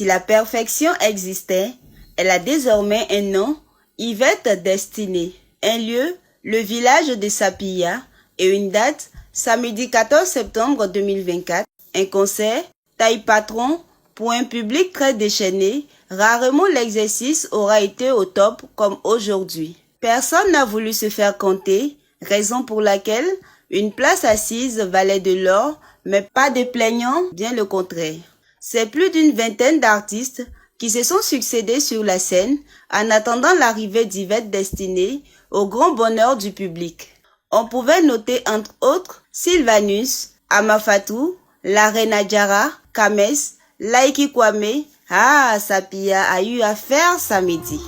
la perfection existait, elle a désormais un nom, Yvette Destinée. Un lieu, le village de Sapia, et une date, samedi 14 septembre 2024. Un concert, taille patron, pour un public très déchaîné, rarement l'exercice aura été au top comme aujourd'hui. Personne n'a voulu se faire compter, raison pour laquelle une place assise valait de l'or, mais pas de plaignants, bien le contraire. C'est plus d'une vingtaine d'artistes qui se sont succédés sur la scène en attendant l'arrivée d'Yvette Destinée au grand bonheur du public. On pouvait noter entre autres Sylvanus, Amafatou, la reine Adjara, Kames, Laiki Kwame. Ah, Sapia a eu à faire samedi.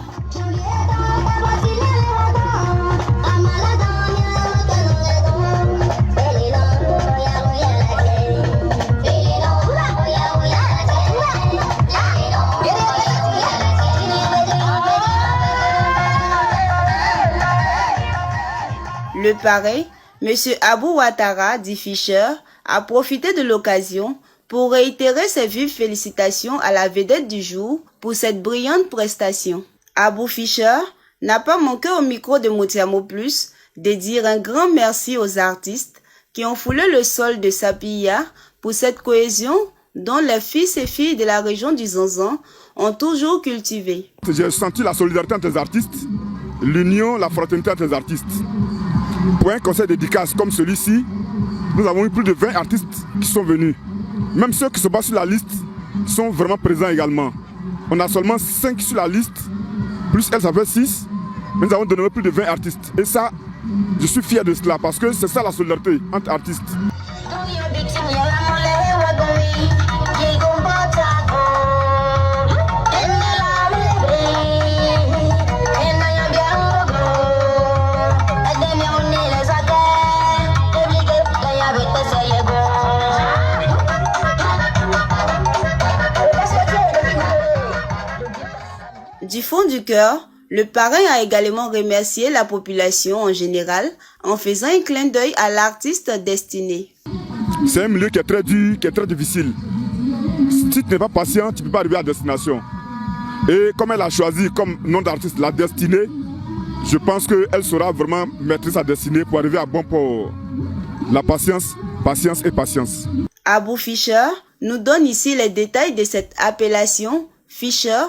Le parrain, M. Abou Ouattara, dit Fischer, a profité de l'occasion pour réitérer ses vives félicitations à la vedette du jour pour cette brillante prestation. Abou Fischer n'a pas manqué au micro de Moutiamo Plus de dire un grand merci aux artistes qui ont foulé le sol de Sapia pour cette cohésion dont les fils et filles de la région du Zanzan ont toujours cultivé. J'ai senti la solidarité entre les artistes, l'union, la fraternité entre les artistes. Pour un concert dédicace comme celui-ci, nous avons eu plus de 20 artistes qui sont venus. Même ceux qui se battent sur la liste sont vraiment présents également. On a seulement 5 sur la liste, plus elle, ça fait 6. Mais nous avons donné plus de 20 artistes. Et ça, je suis fier de cela parce que c'est ça la solidarité entre artistes. Du fond du cœur, le parrain a également remercié la population en général en faisant un clin d'œil à l'artiste Destinée. C'est un milieu qui est très dur, qui est très difficile. Si tu n'es pas patient, tu ne peux pas arriver à destination. Et comme elle a choisi comme nom d'artiste la Destinée, je pense qu'elle saura vraiment mettre sa destinée pour arriver à bon port. La patience, patience et patience. Abou Fischer nous donne ici les détails de cette appellation Fischer,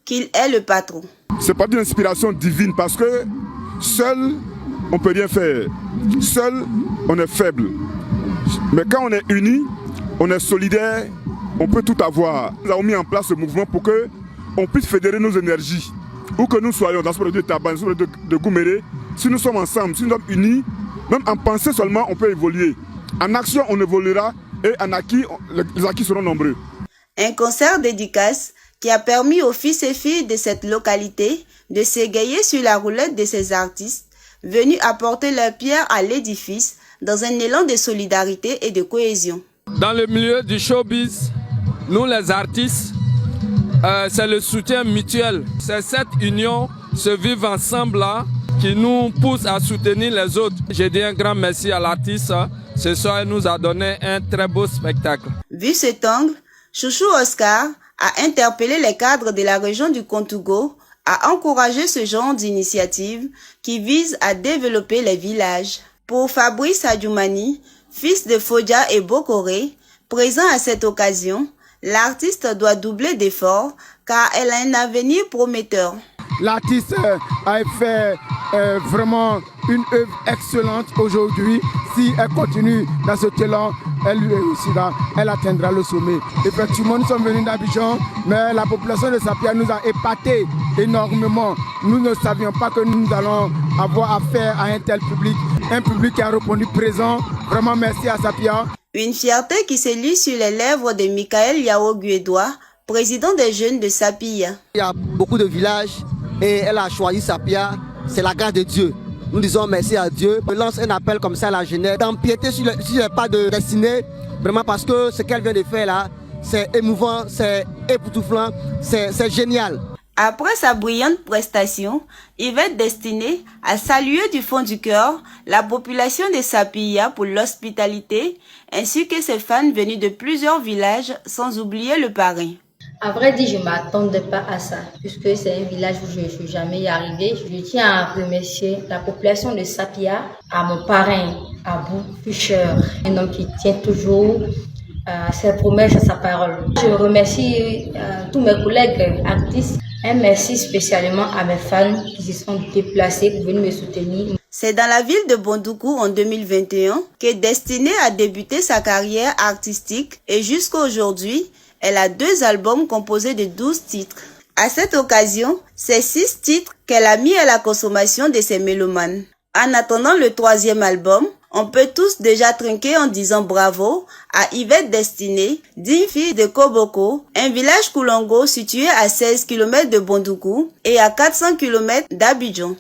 qu'il est le patron. C'est pas d'une inspiration divine parce que seul, on ne peut rien faire. Seul, on est faible. Mais quand on est unis, on est solidaire, on peut tout avoir. Nous avons mis en place ce mouvement pour qu'on puisse fédérer nos énergies. Où que nous soyons, dans ce produit de tabac, dans ce produit de Gouméré, si nous sommes ensemble, si nous sommes unis, même en pensée seulement, on peut évoluer. En action, on évoluera et en acquis, les acquis seront nombreux. Un concert dédicace qui a permis aux fils et filles de cette localité de s'égayer sur la roulette de ces artistes venus apporter leur pierre à l'édifice dans un élan de solidarité et de cohésion. Dans le milieu du showbiz, nous les artistes, c'est le soutien mutuel. C'est cette union, ce vivre ensemble là, qui nous pousse à soutenir les autres. J'ai dit un grand merci à l'artiste. Ce soir, il nous a donné un très beau spectacle. Vu cet angle, Chouchou Oscar a interpellé les cadres de la région du Kontougo à encourager ce genre d'initiative qui vise à développer les villages. Pour Fabrice Adjoumani, fils de Fodja et Bokoré, présent à cette occasion, l'artiste doit doubler d'efforts car elle a un avenir prometteur. L'artiste a fait vraiment une œuvre excellente aujourd'hui. Si elle continue dans ce talent, elle réussira, elle atteindra le sommet. Effectivement, nous sommes venus d'Abidjan, mais la population de Sapia nous a épatés énormément. Nous ne savions pas que nous allons avoir affaire à un tel public, un public qui a répondu présent. Vraiment merci à Sapia. Une fierté qui se lit sur les lèvres de Michael Yao Guédois, président des jeunes de Sapia. Il y a beaucoup de villages et elle a choisi Sapia, c'est la grâce de Dieu. Nous disons merci à Dieu. Je lance un appel comme ça à la jeunesse, d'empiéter sur les pas de Destinée, vraiment parce que ce qu'elle vient de faire là, c'est émouvant, c'est époustouflant, c'est génial. Après sa brillante prestation, Yvette Destinée a salué du fond du cœur la population de Sapia pour l'hospitalité, ainsi que ses fans venus de plusieurs villages, sans oublier le parrain. À vrai dire, je ne m'attendais pas à ça, puisque c'est un village où je ne suis jamais arrivée. Je tiens à remercier la population de Sapia, à mon parrain, Abou Fischer, un homme qui tient toujours ses promesses et sa parole. Je remercie tous mes collègues artistes. Un merci spécialement à mes fans qui se sont déplacés pour venir me soutenir. C'est dans la ville de Bondoukou en 2021 que Destinée a débuté sa carrière artistique et jusqu'à aujourd'hui, elle a 2 albums composés de 12 titres. À cette occasion, c'est 6 titres qu'elle a mis à la consommation de ses mélomanes. En attendant le 3e album, on peut tous déjà trinquer en disant bravo à Yvette Destinée, digne fille de Koboko, un village Koulongo situé à 16 km de Bondoukou et à 400 km d'Abidjan.